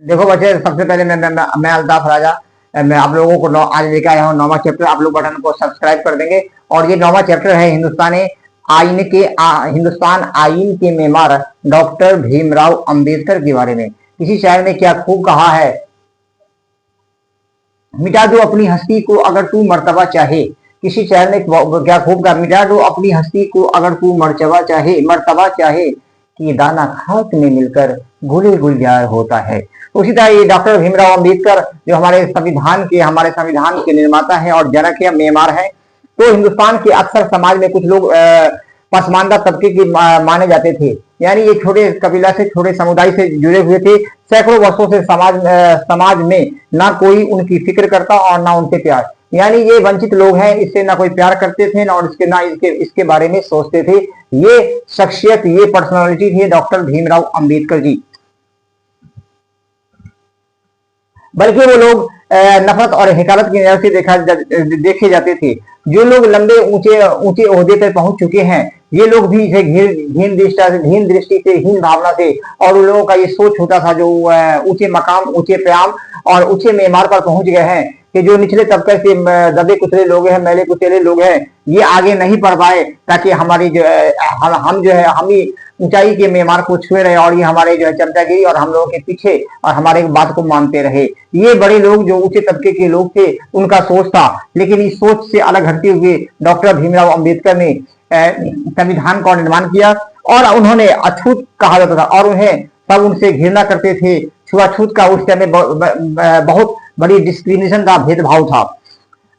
देखो बच्चे, सबसे पहले मैं अल्ताफ राजा, मैं आप लोगों को आज लेकर आया हूँ 9वां चैप्टर। आप लोग बटन को सब्सक्राइब कर देंगे। और ये 9वां चैप्टर है हिंदुस्तान आइन के मेमार डॉक्टर भीमराव अंबेडकर के बारे में। किसी शायर ने क्या खूब कहा है, मिटा दो अपनी हस्ती को अगर तू मर्तबा चाहे। किसी शायर ने क्या खूब कहा, मिटा दो अपनी हस्ती को अगर तू मर्तबा चाहे कि दाना खाक में मिलकर गुले गुलजार होता है। उसी तरह ये डॉक्टर भीमराव अंबेडकर जो हमारे संविधान के निर्माता हैं और जनक है, मेमार हैं। तो हिंदुस्तान के अक्सर समाज में कुछ लोग पसमानदा तबके के माने जाते थे, यानी ये छोटे कबीला से, छोटे समुदाय से जुड़े हुए थे। सैकड़ों वर्षों से समाज में ना कोई उनकी फिक्र करता और ना उनसे प्यार, यानी ये वंचित लोग हैं, इससे ना कोई प्यार करते थे ना इसके बारे में सोचते थे। ये शख्सियत, ये पर्सनालिटी थी डॉक्टर भीमराव अंबेडकर जी। बल्कि वो लोग नफरत और हिकारत की नजर से देखे जाते थे। जो लोग लंबे ऊंचे ओहदे पर पहुंच चुके हैं, ये लोग भी इसे हीन दृष्टि से, हीन भावना से, और उन लोगों का ये सोच होता था जो ऊंचे मकाम, ऊंचे प्याम और ऊंचे मेमार पर पहुंच गए हैं, कि जो निचले तबके से दबे कुचले लोग हैं, मैले कुचले लोग हैं, ये आगे नहीं बढ़ पाए, ताकि हमारी जो है हम ही ऊंचाई के मेमार को छुए रहे और ये हमारे जो है चमचागिरी और हम लोगों के पीछे और हमारे बात को मानते रहे। ये बड़े लोग जो ऊंचे तबके के लोग थे, उनका सोच था। लेकिन इस सोच से अलग हटते हुए डॉक्टर भीमराव अंबेडकर ने संविधान का निर्माण किया। और उन्होंने अछूत कहा जाता था और उन्हें सब उनसे घृणा करते थे। छुआछूत का उस समय बहुत बड़ी डिस्क्रिमिनेशन था, भेदभाव था।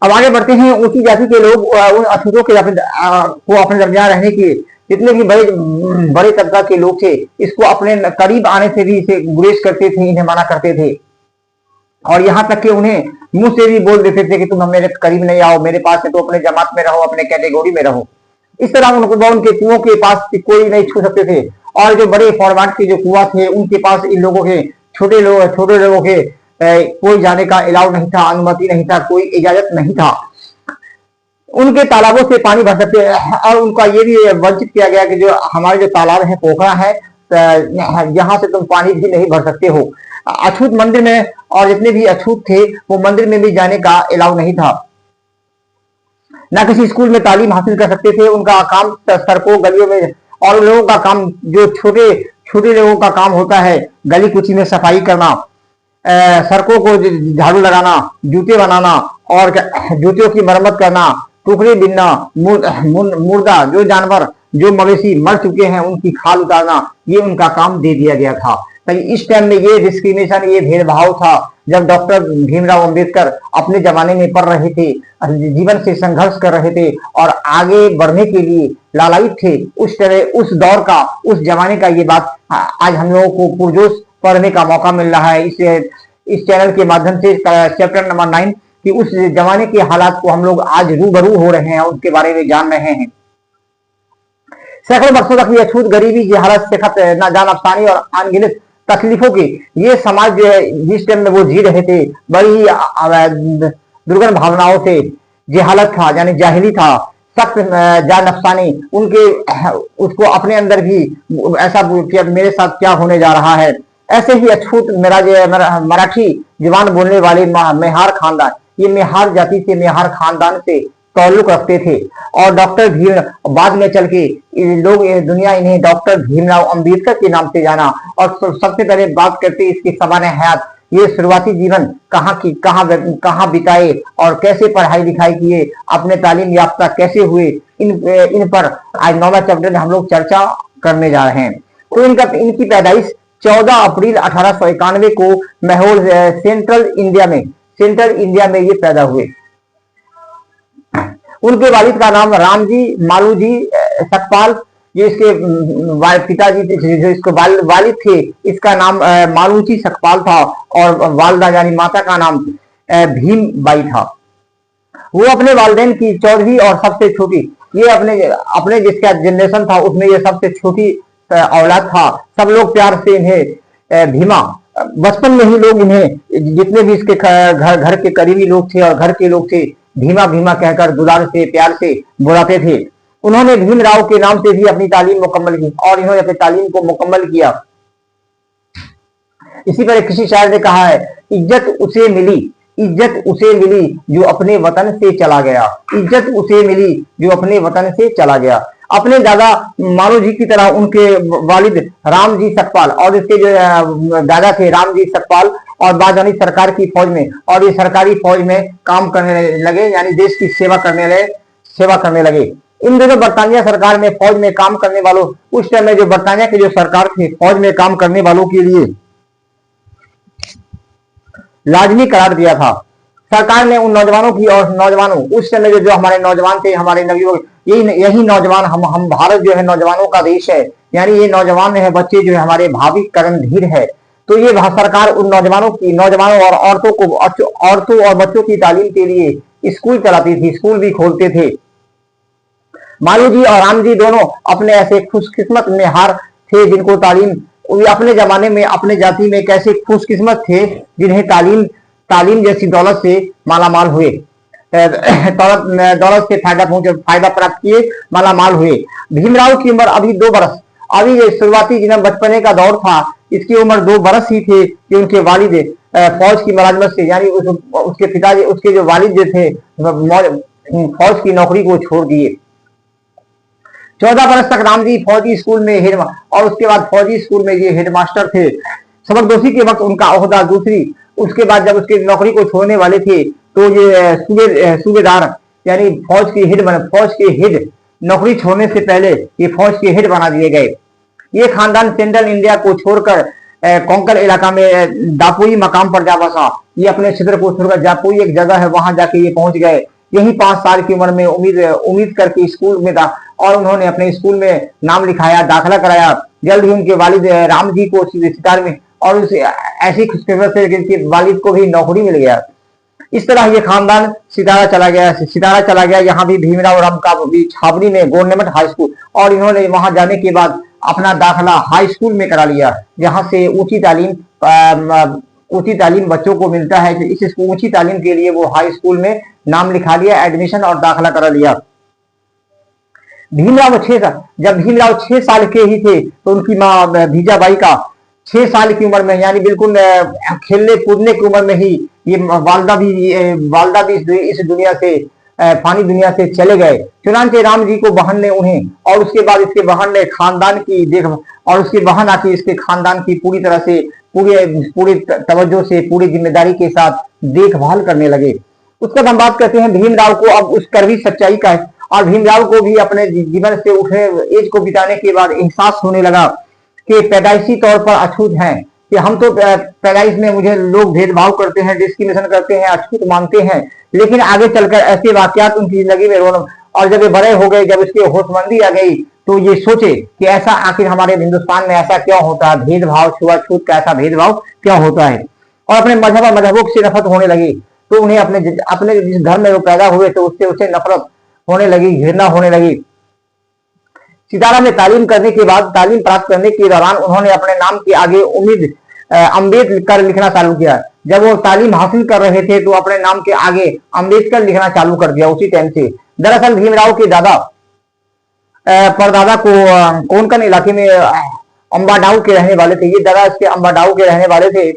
अब आगे बढ़ते हैं। ऊंची जाति के लोग उन अछूतों के अपने दरमियान रहने के, जितने भी बड़े तबका के लोग थे, इसको अपने करीब आने से भी इसे गुरेज करते थे, इन्हें मना करते थे। और यहाँ तक कि उन्हें मुंह से भी बोल देते थे कि तुम मेरे करीब नहीं आओ, मेरे पास है तो अपने जमात में रहो, अपने कैटेगरी में रहो। इस तरह उनके कुओं के पास कोई नहीं छू सकते थे। और जो बड़े फॉरवर्ड के जो कुआं थे, उनके पास इन लोगों के छोटे लोगों के कोई जाने का अलाउ नहीं था, अनुमति नहीं था, कोई इजाजत नहीं था। उनके तालाबों से पानी भर सकते और उनका ये भी वंचित किया गया कि जो हमारे जो तालाब है, पोखरा है, यहाँ से तुम पानी भी नहीं भर सकते हो। अछूत मंदिर में, और जितने भी अछूत थे वो मंदिर में भी जाने का अलाउ नहीं था। ना किसी स्कूल में तालीम हासिल कर सकते थे। उनका काम सड़कों गलियों में, और लोगों का काम जो छोटे लोगों का काम होता है, गली कुची में सफाई करना, सड़कों को झाड़ू लगाना, जूते बनाना और जूतियों की मरम्मत करना, टुकड़ी बिनना, मुर्दा जो जानवर, जो मवेशी मर चुके हैं उनकी खाल उतारना, ये उनका काम दे दिया गया था। तो इस टाइम में ये डिस्क्रिमिनेशन, ये भेदभाव था जब डॉक्टर भीमराव अंबेडकर अपने जमाने में पढ़ रहे थे, जीवन से संघर्ष कर रहे थे और आगे बढ़ने के लिए लालायित थे। उस दौर का, उस जमाने का ये बात आज हम लोगों को पुरजोश पढ़ने का मौका मिल रहा है इस चैनल के माध्यम से। चैप्टर नंबर 9 कि उस जमाने के हालात को हम लोग आज रूबरू हो रहे हैं, उसके बारे में जान रहे हैं। सैकड़ों वर्षों तक ये अछूत गरीबी की हालत से जान अफसानी और अनगिनत तकलीफों की ये समाज जो है जिस टाइम में वो जी रहे थे, बड़ी ही दुर्गम भावनाओं से जहालत था, यानी जाहिली था, सख्त जान अफसानी उनके, उसको अपने अंदर भी ऐसा कि अब मेरे साथ क्या होने जा रहा है। ऐसे ही अछूत मराठी जुबान बोलने वाले मेहार खानदान, ये मेहार जाति से, मेहार खानदान से ताल्लुक रखते थे। और डॉक्टर भीम बाद में चल के लोग, दुनिया इन्हें डॉक्टर भीमराव अंबेडकर के नाम से जाना। और सबसे पहले बात करते इसकी सवाने हयात, ये शुरुआती जीवन कहाँ बिताए और कैसे पढ़ाई लिखाई किए, अपने तालीम याफ्ता कैसे हुए, इन पर आज 9वां चैप्टर में हम लोग चर्चा करने जा रहे हैं। तो इनकी पैदाइश 14 अप्रैल 1891 को मैहोल सेंट्रल इंडिया में ये पैदा हुए। उनके वालिद का नाम रामजी मालूजी सकपाल, ये इसके पिताजी जो इसको वालिद थे, इसका नाम मालूजी सकपाल था और वालदा यानी माता का नाम भीम बाई था। वो अपने वालिदैन की चौधरी और सबसे छोटी, ये अपने जिसका जनरेशन था उसमें ये सबसे छोटी औलाद था। सब लोग प्यार से इन्हें भीमा, बचपन में ही लोग इन्हें, जितने भी इसके घर के करीबी लोग थे और घर के लोग थे, भीमा भीमा कहकर दुलार से, प्यार से बुलाते थे। उन्होंने भीमराव के नाम से भी अपनी तालीम मुकम्मल की और इन्होंने अपनी तालीम को मुकम्मल किया। इसी पर किसी शायर ने कहा है, इज्जत उसे मिली जो अपने वतन से चला गया। इज्जत उसे मिली जो अपने वतन से चला गया। अपने दादा मानो जी की तरह उनके वालिद राम जी सकपाल और इसके जो दादा थे राम जी सकपाल और बाजानी सरकार की फौज में, और ये सरकारी फौज में काम करने लगे, यानी देश की सेवा करने लगे। इन दिनों बरतानिया सरकार में फौज में काम करने वालों, उस समय जो बरतानिया की जो सरकार थी फौज में काम करने वालों के लिए लाजमी करार दिया था। सरकार ने उन नौजवानों की, और नौजवानों उस समय जो हमारे नौजवान थे, हमारे नवयुवक, यही नौजवान, हम भारत जो है नौजवानों का देश है, यानी ये नौजवान है, बच्चे जो है हमारे भावी कर्णधीर है। तो ये सरकार उन नौजवानों और औरतों और बच्चों की तालीम के लिए स्कूल चलाती थी, स्कूल भी खोलते थे। मालू जी और राम जी दोनों अपने ऐसे खुशकिस्मत में हार थे जिनको तालीम, अपने जमाने में अपने जाति में कैसे खुशकिस्मत थे जिन्हें तालीम जैसी दौलत से मालामाल हुए, दौलत से फायदा प्राप्त किए, मालामाल हुए। भीमराव की उम्र अभी 2 बरस, अभी ये शुरुआती जिन्हें बचपने का दौर था, इसकी उम्र 2 बरस ही थे कि उनके वालिद फौज की मुलाजमत से, यानी उसके पिताजी, उसके जो वालिद जो थे फौज की नौकरी को छोड़ दिए। 14 बरस तक राम जी फौजी स्कूल में और उसके बाद फौजी स्कूल में ये हेडमास्टर थे। सबकदोशी के वक्त उनका ओहदा दूसरी, उसके बाद जब उसके नौकरी को छोड़ने वाले थे तो ये सूबेदार यानी फौज के हेड नौकरी छोड़ने से पहले ये फौज के हेड बना दिए गए। ये खानदान सेंट्रल इंडिया को छोड़कर कोंकण इलाका में दापोई मकाम पर जा बसा। ये अपने क्षेत्र को छोड़कर दापोई एक जगह है, वहां जाके ये पहुंच गए। यही 5 साल की उम्र में उम्मीद करके स्कूल में और उन्होंने अपने स्कूल में नाम लिखाया, दाखिला कराया। जल्द ही उनके वालिद राम जी को सितार में और उस ऐसी खुशखबरी से कि वालिद को भी नौकरी मिल गया। इस तरह ये खानदान सितारा चला गया। यहाँ भी भीमराव राम का भी छावनी में गवर्नमेंट हाई स्कूल, और इन्होंने वहां जाने के बाद अपना दाखिला हाई स्कूल में करा लिया, जहां से ऊंची तालीम बच्चों को मिलता है। इस ऊंची तालीम के लिए वो हाई स्कूल में नाम लिखा लिया, एडमिशन और दाखिला करा लिया। जब भीमराव 6 साल के ही थे तो उनकी माँ भीजाबाई का 6 साल की उम्र में, यानी बिल्कुल खेलने कूदने की उम्र में ही ये वालदा भी इस दुनिया से फानी दुनिया से चले गए। चुनांचे राम जी को बहन ने उन्हें, और उसके बाद इसके बहन ने खानदान की और उसकी बहन आके इसके खानदान की पूरी तरह से पूरी तवज्जो से, पूरी जिम्मेदारी के साथ देखभाल करने लगे। उसका हम बात करते हैं भीमराव को अब उस कड़वी सच्चाई का, और भीमराव को भी अपने जीवन से उठे एज को बिताने के बाद एहसास होने लगा कि पैदाइशी तौर पर अछूत हैं, कि हम तो पैदाइश में मुझे लोग भेदभाव करते हैं, डिस्क्रिमिनेशन करते हैं, अछूत मानते हैं, लेकिन आगे चलकर ऐसे वाकयात उनकी जिंदगी में और जब ये बड़े हो गए, जब इसके होशमंदी आ गई, तो ये सोचे कि ऐसा आखिर हमारे हिंदुस्तान में ऐसा क्यों होता है, भेदभाव, छुआछूत का ऐसा भेदभाव क्यों होता है, और अपने मजहबों से नफरत होने लगी। तो उन्हें अपने जिस घर में वो पैदा हुए तो उससे नफरत होने लगी, घृणा होने लगी। सितारा में तालीम प्राप्त करने के दौरान उन्होंने अपने नाम के आगे अम्बेडकर लिखना चालू किया। जब वो तालीम हासिल कर रहे थे तो अपने नाम के आगे अम्बेडकर लिखना चालू कर दिया उसी टाइम से। दरअसल भीमराव के परदादा को कोंकण इलाके में अंबाडाऊ के रहने वाले थे। ये दादा इसके अंबाडाऊ के रहने वाले थे।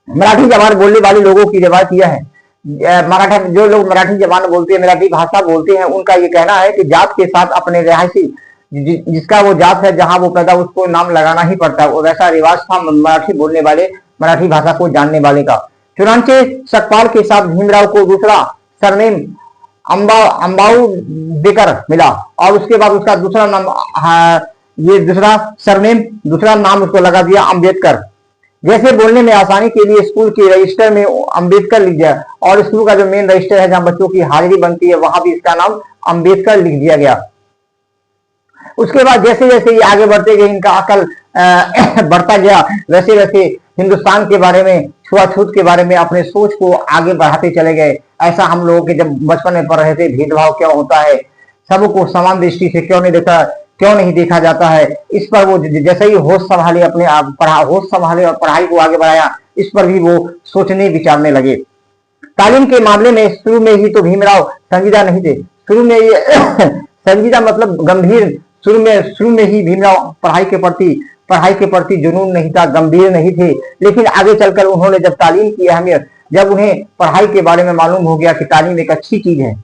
मराठी जबान बोलने वाले लोगों की रिवायत यह है, जो लोग मराठी जबान बोलते हैं, मराठी भाषा बोलते हैं, उनका ये कहना है कि जात के साथ अपने रिहायशी जिसका वो जात है, जहां वो पैदा, उसको नाम लगाना ही पड़ता है। वैसा रिवाज था मराठी बोलने वाले, मराठी भाषा को जानने वाले का। चुनांचे सकपाल के साथ भीमराव को दूसरा सरनेम अंबाऊ देकर मिला, और उसके बाद उसका दूसरा नाम उसको लगा दिया अम्बेडकर। जैसे बोलने में आसानी के लिए स्कूल के रजिस्टर में अम्बेडकर लिख दिया, और स्कूल का जो मेन रजिस्टर है जहां बच्चों की हाजिरी बनती है, वहां भी इसका नाम अम्बेडकर लिख दिया गया। उसके बाद जैसे जैसे ये आगे बढ़ते गए, इनका अकल बढ़ता गया, वैसे वैसे हिंदुस्तान के बारे में, छुआछूत के बारे में अपने सोच को आगे बढ़ाते चले गए। ऐसा हम लोगों के जब बचपन में पढ़ रहे थे, भेदभाव क्यों होता है, सबको समान दृष्टि से क्यों नहीं देखा जाता है, इस पर वो जैसे ही होश संभाले और पढ़ाई को आगे बढ़ाया, इस पर भी वो सोचने विचारने लगे। तालीम के मामले में शुरू में ही तो भीमराव संजीदा नहीं थे। शुरू में ये संजीदा मतलब गंभीर, शुरू में ही भीमराव पढ़ाई के प्रति पढ़ाई के प्रति जुनून नहीं था, गंभीर नहीं थे। लेकिन आगे चलकर उन्होंने जब तालीम की अहमियत, जब उन्हें पढ़ाई के बारे में मालूम हो गया कि तालीम एक अच्छी चीज है,